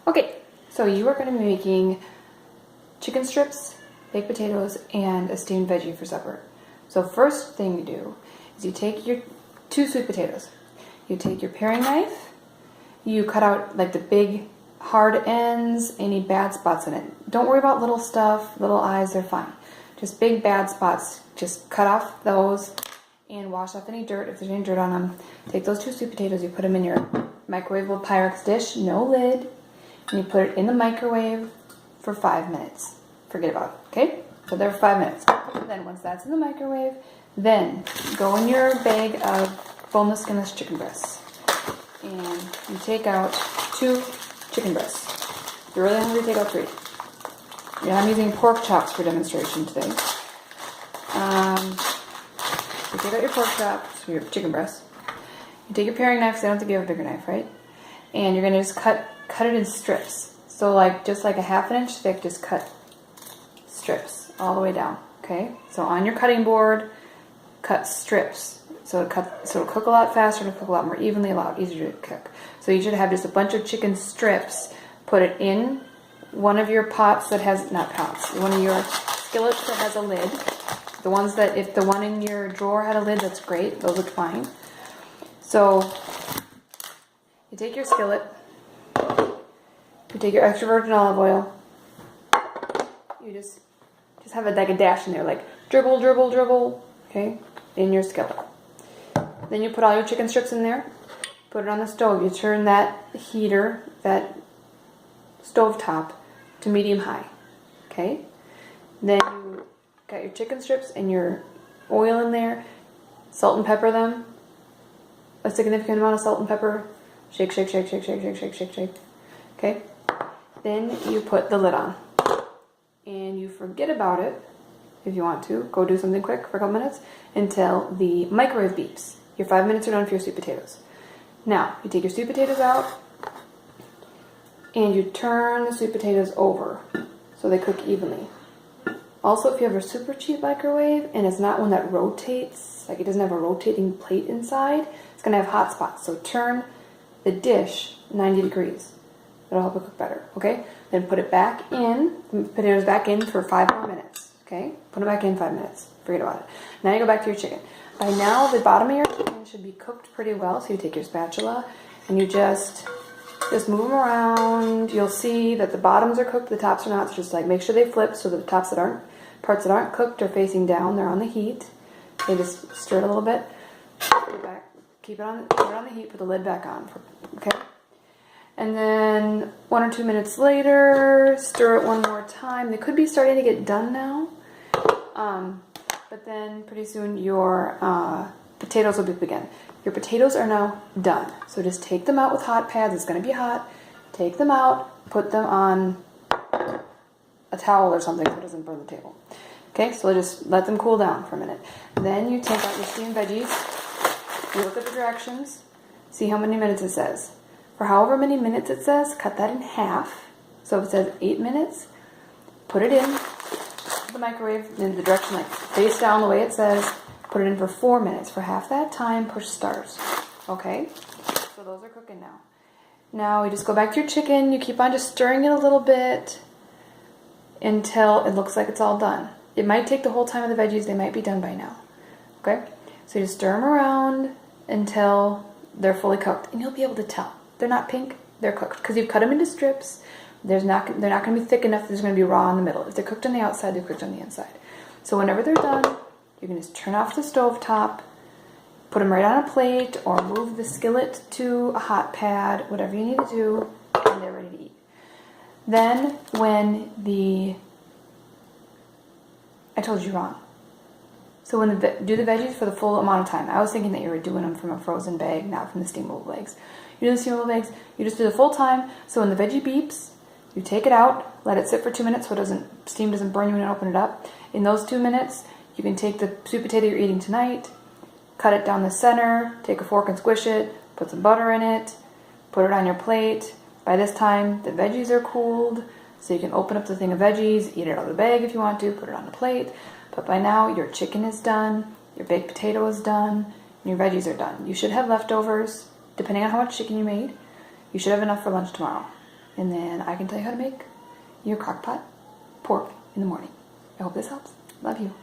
Okay, so you are going to be making chicken strips, baked potatoes, and a steamed veggie for supper. So first thing you do is you take your 2 sweet potatoes. You take your paring knife, you cut out like the big hard ends, any bad spots in it. Don't worry about little stuff, little eyes, they're fine. Just big bad spots, just cut off those and wash off any dirt if there's any dirt on them. Take those 2 sweet potatoes, you put them in your microwavable Pyrex dish, no lid, and you put it in the microwave for 5 minutes. Forget about it, okay? So there for 5 minutes. Then once that's in the microwave, then go in your bag of boneless, skinless chicken breasts. And you take out 2 chicken breasts. If you're really hungry, take out 3. Yeah, I'm using pork chops for demonstration today. You take out your pork chops, your chicken breasts. You take your paring knife, because I don't think you have a bigger knife, right? And you're going to just cut it in strips. So like just like a ½ inch thick, just cut strips all the way down. Okay? So on your cutting board, cut strips. So it'll cook a lot faster, it'll cook a lot more evenly, a lot easier to cook. So you should have just a bunch of chicken strips. Put it in one of your pots that has, not pots, one of your skillets that has a lid. The ones that, if the one in your drawer had a lid, that's great. Those look fine. So you take your skillet, you take your extra virgin olive oil, you just have like a dash in there, like dribble, dribble, dribble, okay, in your skillet. Then you put all your chicken strips in there, put it on the stove. You turn that heater, that stove top, to medium high, okay? Then you got your chicken strips and your oil in there, salt and pepper them, a significant amount of salt and pepper, shake, shake, shake, shake, shake, shake, shake, shake, shake, okay? Then you put the lid on, and you forget about it. If you want to, go do something quick for a couple minutes until the microwave beeps. Your 5 minutes are done for your sweet potatoes. Now, you take your sweet potatoes out, and you turn the sweet potatoes over so they cook evenly. Also, if you have a super cheap microwave and it's not one that rotates, like it doesn't have a rotating plate inside, it's going to have hot spots. So turn the dish 90 degrees. That'll help it cook better, okay? Then put it back in, the potatoes back in for 5 more minutes, okay? Put it back in 5 minutes. Forget about it. Now you go back to your chicken. By now, the bottom of your chicken should be cooked pretty well, so you take your spatula and you just move them around. You'll see that the bottoms are cooked, the tops are not, so just like make sure they flip so that the parts that aren't cooked are facing down, they're on the heat. Okay, just stir it a little bit. Put it back, keep it on the heat, put the lid back on, okay? And then 1 or 2 minutes later, stir it one more time. They could be starting to get done now. But then pretty soon your potatoes will beep again. Your potatoes are now done. So just take them out with hot pads. It's going to be hot. Take them out. Put them on a towel or something so it doesn't burn the table. Okay, so just let them cool down for a minute. Then you take out your steamed veggies. You look at the directions. See how many minutes it says. For however many minutes it says, cut that in half. So if it says 8 minutes, put it in the microwave in the direction like face down the way it says. Put it in for 4 minutes. For half that time, push start. Okay? So those are cooking now. Now you just go back to your chicken. You keep on just stirring it a little bit until it looks like it's all done. It might take the whole time of the veggies. They might be done by now. Okay? So you just stir them around until they're fully cooked. And you'll be able to tell. They're not pink. They're cooked. Because you've cut them into strips. They're not going to be thick enough. There's going to be raw in the middle. If they're cooked on the outside, they're cooked on the inside. So whenever they're done, you can just turn off the stove top, put them right on a plate, or move the skillet to a hot pad, whatever you need to do, and they're ready to eat. Then I told you wrong. So do the veggies for the full amount of time. I was thinking that you were doing them from a frozen bag, not from the steamable bags. You do the steamable bags, you just do the full time. So when the veggie beeps, you take it out, let it sit for 2 minutes so steam doesn't burn you when you open it up. In those 2 minutes, you can take the sweet potato you're eating tonight, cut it down the center, take a fork and squish it, put some butter in it, put it on your plate. By this time, the veggies are cooled, so you can open up the thing of veggies, eat it out of the bag if you want to, put it on the plate. But by now, your chicken is done, your baked potato is done, and your veggies are done. You should have leftovers, depending on how much chicken you made. You should have enough for lunch tomorrow. and then I can tell you how to make your crock pot pork in the morning. I hope this helps. Love you.